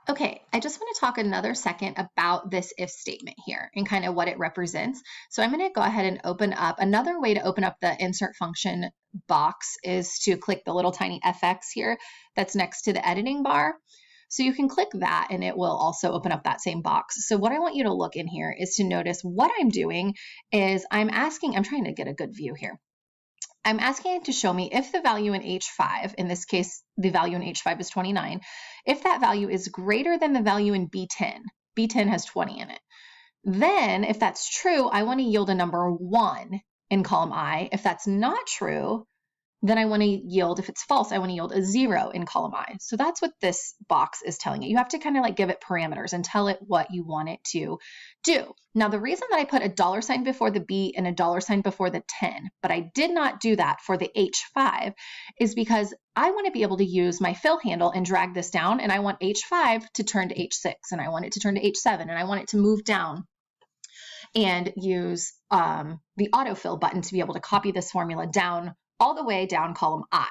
Okay, I just want to talk another second about this if statement here and kind of what it represents. So I'm going to go ahead and open up. Another way to open up the insert function box is to click the little tiny FX here that's next to the editing bar. So you can click that and it will also open up that same box. So what I want you to look in here is to notice what I'm doing is I'm trying to get a good view here. I'm asking it to show me if the value in H5, in this case, the value in H5 is 29, if that value is greater than the value in B10, B10 has 20 in it, then if that's true, I want to yield a number 1 in column I. If that's not true, then I want to yield, if it's false, I want to yield a 0 in column I. So that's what this box is telling you. You have to kind of like give it parameters and tell it what you want it to do. Now, the reason that I put a $sign before the B and a $sign before the 10, but I did not do that for the H5, is because I want to be able to use my fill handle and drag this down, and I want H5 to turn to H6, and I want it to turn to H7, and I want it to move down and use the autofill button to be able to copy this formula down all the way down column I.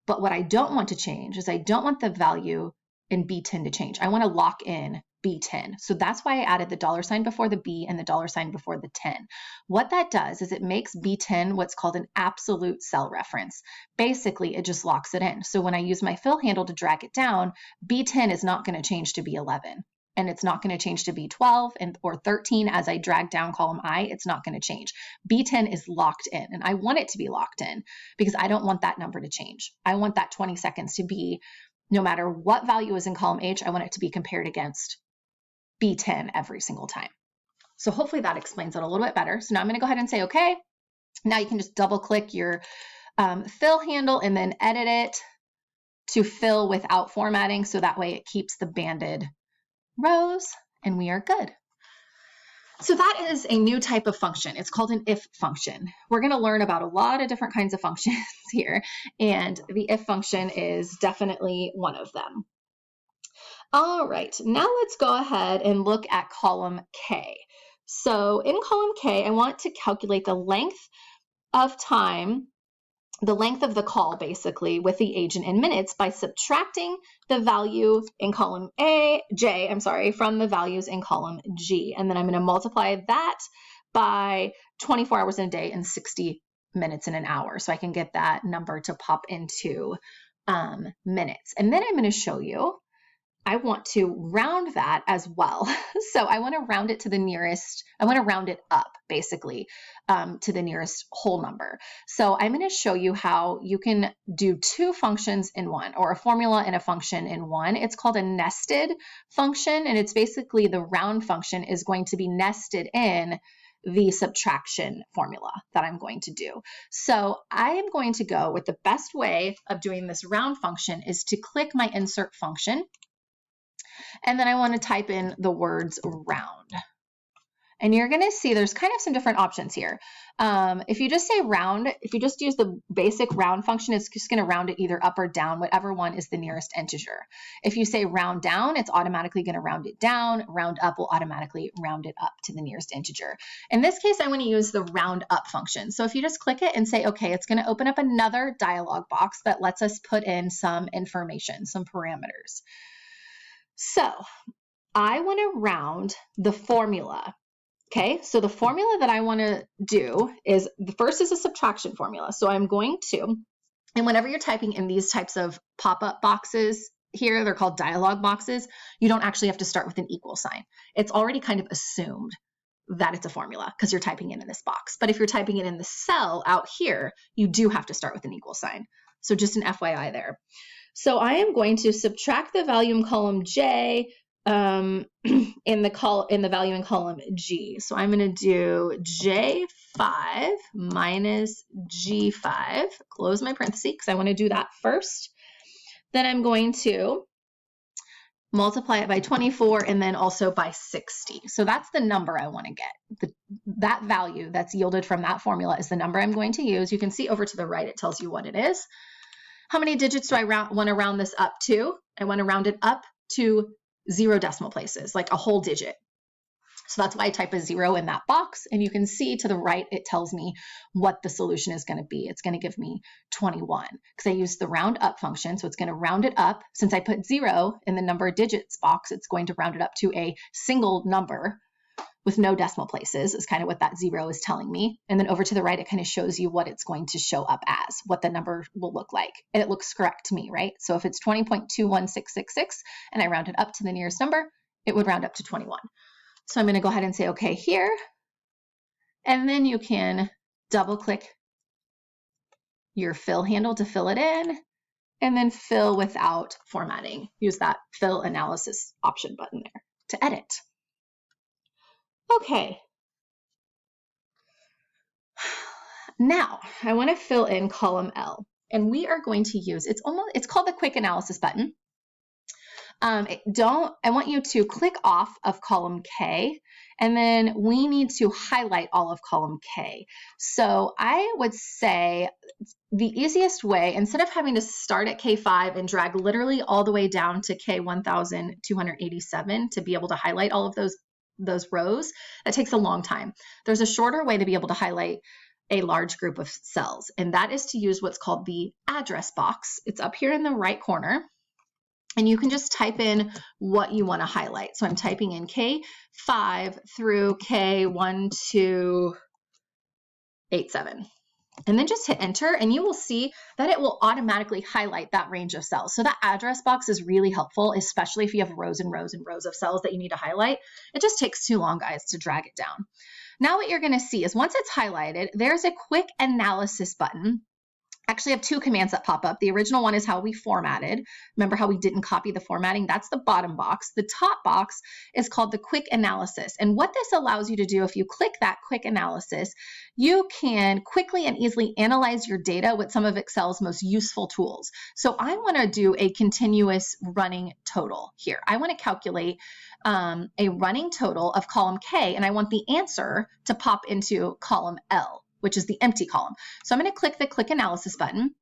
But what I don't want to change is I don't want the value in B10 to change. I want to lock in B10. So that's why I added the $sign before the B and the $sign before the 10. What that does is it makes B10 what's called an absolute cell reference. Basically, it just locks it in. So when I use my fill handle to drag it down, B10 is not going to change to B11. And it's not going to change to B12 or 13 as I drag down column I. It's not going to change. B10 is locked in, and I want it to be locked in because I don't want that number to change. I want that 20 seconds to be, no matter what value is in column H, I want it to be compared against B10 every single time. So hopefully that explains it a little bit better. So now I'm going to go ahead and say, okay. Now you can just double click your fill handle and then edit it to fill without formatting. So that way it keeps the banded rows and we are good. So that is a new type of function. It's called an if function. We're going to learn about a lot of different kinds of functions here, and the if function is definitely one of them. All right, now let's go ahead and look at column K. So in column K, I want to calculate the length of time, the length of the call basically with the agent in minutes by subtracting the value in column J from the values in column G. And then I'm going to multiply that by 24 hours in a day and 60 minutes in an hour. So I can get that number to pop into minutes. And then I'm going to show you, I want to round that as well. So I want to round it to the nearest, I want to round it up basically to the nearest whole number. So I'm going to show you how you can do two functions in one, or a formula and a function in one. It's called a nested function, and it's basically the round function is going to be nested in the subtraction formula that I'm going to do. So I am going to go with the best way of doing this round function is to click my insert function. And then I want to type in the words round. And you're going to see there's kind of some different options here. If you just say round, if you just use the basic round function, it's just going to round it either up or down, whatever one is the nearest integer. If you say round down, it's automatically going to round it down. Round up will automatically round it up to the nearest integer. In this case, I want to use the round up function. So if you just click it and say, okay, it's going to open up another dialog box that lets us put in some information, some parameters. So I want to round the formula. Okay, so the formula that I want to do is, the first is a subtraction formula. So I'm going to, and whenever you're typing in these types of pop-up boxes here, they're called dialog boxes, you don't actually have to start with an equal sign. It's already kind of assumed that it's a formula because you're typing it in this box. But if you're typing it in the cell out here, you do have to start with an equal sign. So just an FYI there. So I am going to subtract the value in column J in the value in column G. So I'm going to do J5 minus G5, close my parenthesis because I want to do that first. Then I'm going to multiply it by 24 and then also by 60. So that's the number I want to get. That value that's yielded from that formula is the number I'm going to use. You can see over to the right, it tells you what it is. How many digits do I want to round this up to? I want to round it up to 0 decimal places, like a whole digit. So that's why I type a 0 in that box. And you can see to the right, it tells me what the solution is going to be. It's going to give me 21 because I used the round up function. So it's going to round it up. Since I put 0 in the number of digits box, it's going to round it up to a single number with no decimal places is kind of what that 0 is telling me. And then over to the right, it kind of shows you what it's going to show up as, what the number will look like. And it looks correct to me, right? So if it's 20.21666 and I round it up to the nearest number, it would round up to 21. So I'm going to go ahead and say OK here. And then you can double click your fill handle to fill it in, and then fill without formatting. Use that fill analysis option button there to edit. Okay. Now I want to fill in column L, and we are going to use, it's called the quick analysis button. I want you to click off of column K, and then we need to highlight all of column K. So I would say the easiest way, instead of having to start at K5 and drag literally all the way down to K1287 to be able to highlight all of those rows, that takes a long time. There's a shorter way to be able to highlight a large group of cells, and that is to use what's called the address box. It's up here in the right corner. And you can just type in what you want to highlight. So I'm typing in K5 through K1287. And then just hit enter, and you will see that it will automatically highlight that range of cells. So that address box is really helpful, especially if you have rows and rows and rows of cells that you need to highlight. It just takes too long, guys, to drag it down. Now what you're going to see is once it's highlighted, there's a quick analysis button. Actually, I have two commands that pop up. The original one is how we formatted. Remember how we didn't copy the formatting? That's the bottom box. The top box is called the quick analysis. And what this allows you to do, if you click that quick analysis, you can quickly and easily analyze your data with some of Excel's most useful tools. So I want to do a continuous running total here. I want to calculate a running total of column K, and I want the answer to pop into column L, which is the empty column. So I'm going to click the quick analysis button.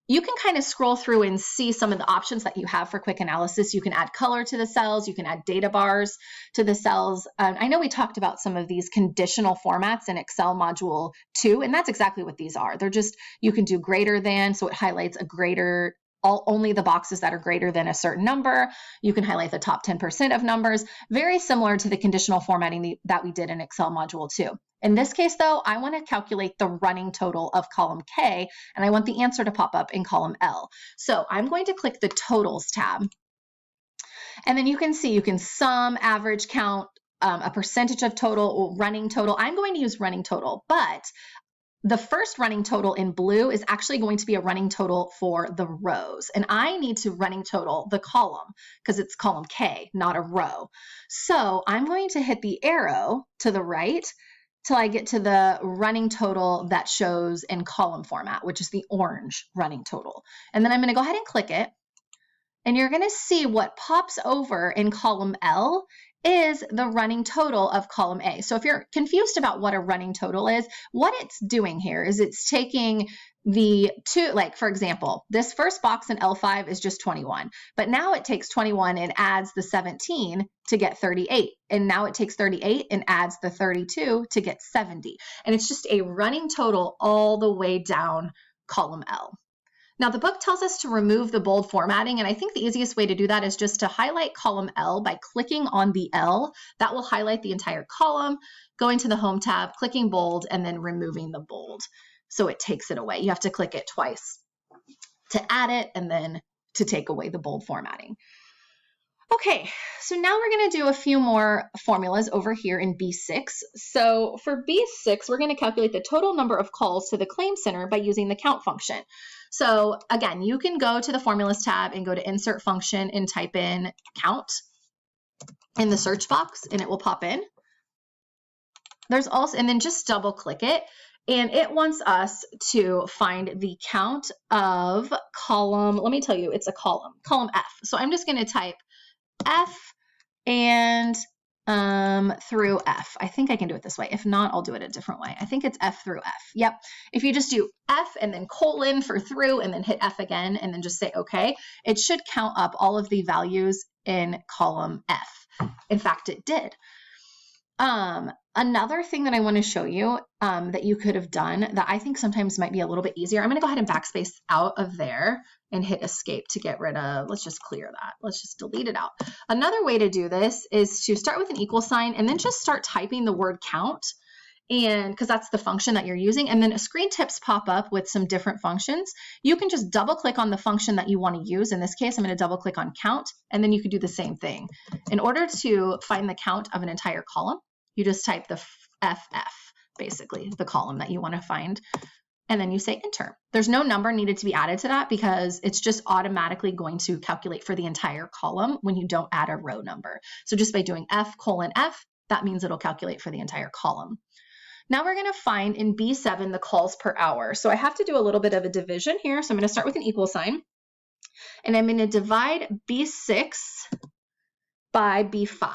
You can kind of scroll through and see some of the options that you have for quick analysis. You can add color to the cells. You can add data bars to the cells. I know we talked about some of these conditional formats in Excel Module 2, and that's exactly what these are. They're just, you can do greater than, so it highlights a greater, only the boxes that are greater than a certain number. You can highlight the top 10% of numbers, very similar to the conditional formatting that we did in Excel Module 2. In this case, though, I want to calculate the running total of column K, and I want the answer to pop up in column L. So I'm going to click the Totals tab, and then you can see you can sum, average, count, a percentage of total, or running total. I'm going to use running total, but the first running total in blue is actually going to be a running total for the rows. And I need to running total the column because it's column K, not a row. So I'm going to hit the arrow to the right till I get to the running total that shows in column format, which is the orange running total. And then I'm going to go ahead and click it. And you're going to see what pops over in column L is the running total of column A. So if you're confused about what a running total is, what it's doing here is it's taking the two, like for example, this first box in L5 is just 21, but now it takes 21 and adds the 17 to get 38. And now it takes 38 and adds the 32 to get 70. And it's just a running total all the way down column L. Now the book tells us to remove the bold formatting, and I think the easiest way to do that is just to highlight column L by clicking on the L. That will highlight the entire column, going to the Home tab, clicking bold, and then removing the bold. So it takes it away. You have to click it twice to add it and then to take away the bold formatting. Okay, so now we're going to do a few more formulas over here in B6. So for B6, we're going to calculate the total number of calls to the claim center by using the count function. So again, you can go to the formulas tab and go to insert function and type in count in the search box and it will pop in. There's also, and then just double click it. And it wants us to find the count of column, let me tell you, it's a column F. So I'm just going to type F and through F. I think I can do it this way. If not, I'll do it a different way. I think it's F through F. Yep. If you just do F and then colon for through and then hit F again and then just say OK, it should count up all of the values in column F. In fact, it did. Another thing that I want to show you that you could have done that I think sometimes might be a little bit easier. I'm going to go ahead and backspace out of there and hit escape to get rid of, let's just clear that. Let's just delete it out. Another way to do this is to start with an equal sign and then just start typing the word count, and because that's the function that you're using, and then screen tips pop up with some different functions. You can just double click on the function that you want to use. In this case, I'm going to double click on count, and then you could do the same thing. In order to find the count of an entire column, you just type the FF, basically the column that you want to find, and then you say enter. There's no number needed to be added to that because it's just automatically going to calculate for the entire column when you don't add a row number. So just by doing F:(F), that means it'll calculate for the entire column. Now we're going to find in B7 the calls per hour. So I have to do a little bit of a division here. So I'm going to start with an equal sign, and I'm going to divide B6 by B5.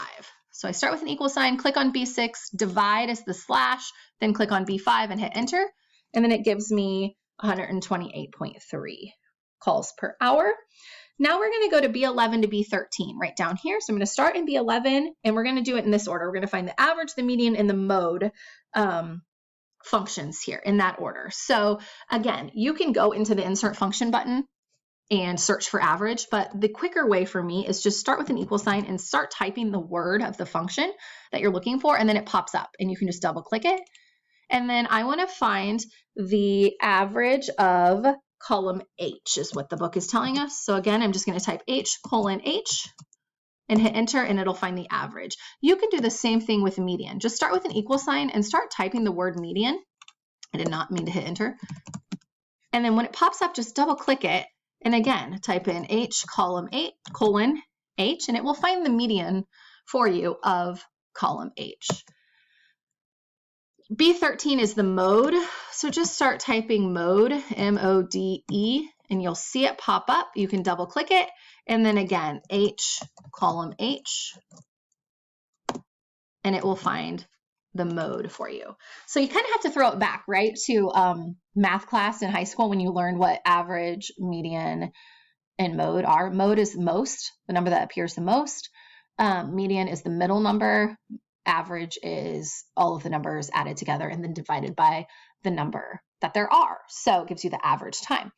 So I start with an equal sign, click on B6, divide as the slash, then click on B5 and hit enter. And then it gives me 128.3 calls per hour. Now we're going to go to B11 to B13 right down here. So I'm going to start in B11 and we're going to do it in this order. We're going to find the average, the median, and the mode functions here in that order. So again, you can go into the insert function button and search for average, but the quicker way for me is just start with an equal sign and start typing the word of the function that you're looking for, and then it pops up and you can just double click it. And then I want to find the average of column H is what the book is telling us. So again, I'm just going to type H:(H) and hit enter, and it'll find the average. You can do the same thing with median. Just start with an equal sign and start typing the word median. I did not mean to hit enter. And then when it pops up, just double click it. And again, type in H:(H), and it will find the median for you of column H. B13 is the mode. So just start typing mode, M-O-D-E, and you'll see it pop up. You can double click it. And then again, H:(H), and it will find the mode for you. So you kind of have to throw it back, right, to math class in high school when you learned what average, median, and mode are. Mode is most, the number that appears the most. Median is the middle number. Average is all of the numbers added together and then divided by the number that there are. So it gives you the average time.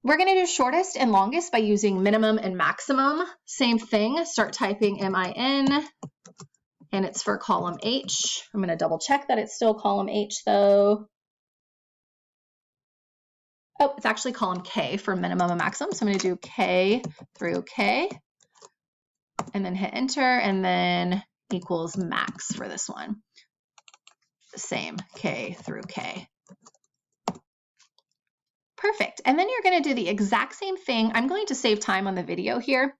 We're going to do shortest and longest by using minimum and maximum. Same thing, start typing MIN, and it's for column H. I'm going to double check that it's still column H though. Oh, it's actually column K for minimum and maximum. So I'm going to do K through K and then hit enter, and then equals max for this one. The same, K through K. Perfect. And then you're going to do the exact same thing. I'm going to save time on the video here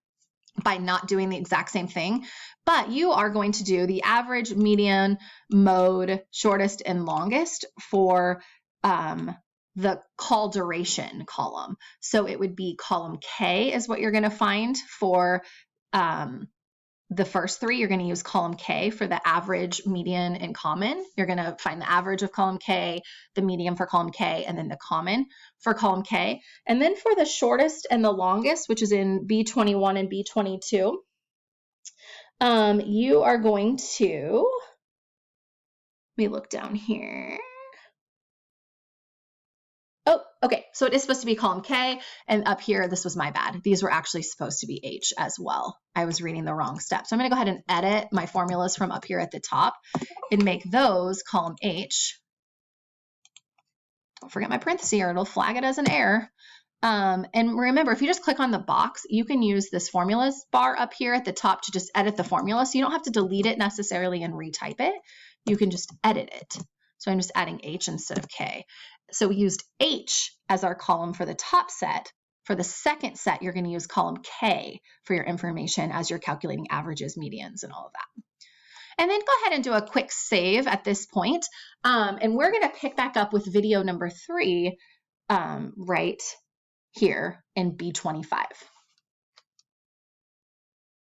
by not doing the exact same thing, but you are going to do the average, median, mode, shortest, and longest for the call duration column. So it would be column K is what you're going to find for the first three. You're going to use column K for the average, median, and common. You're going to find the average of column K, the median for column K, and then the common for column K. And then for the shortest and the longest, which is in B21 and B22, you are going to, let me look down here. Oh, okay, so it is supposed to be column K, and up here, this was my bad. These were actually supposed to be H as well. I was reading the wrong step. So I'm gonna go ahead and edit my formulas from up here at the top and make those column H. Don't forget my parenthesis or it'll flag it as an error. And remember, if you just click on the box, you can use this formulas bar up here at the top to just edit the formula. So you don't have to delete it necessarily and retype it. You can just edit it. So I'm just adding H instead of K. So we used H as our column for the top set. For the second set, you're going to use column K for your information as you're calculating averages, medians, and all of that. And then go ahead and do a quick save at this point. And we're going to pick back up with video number 3 right here in B25.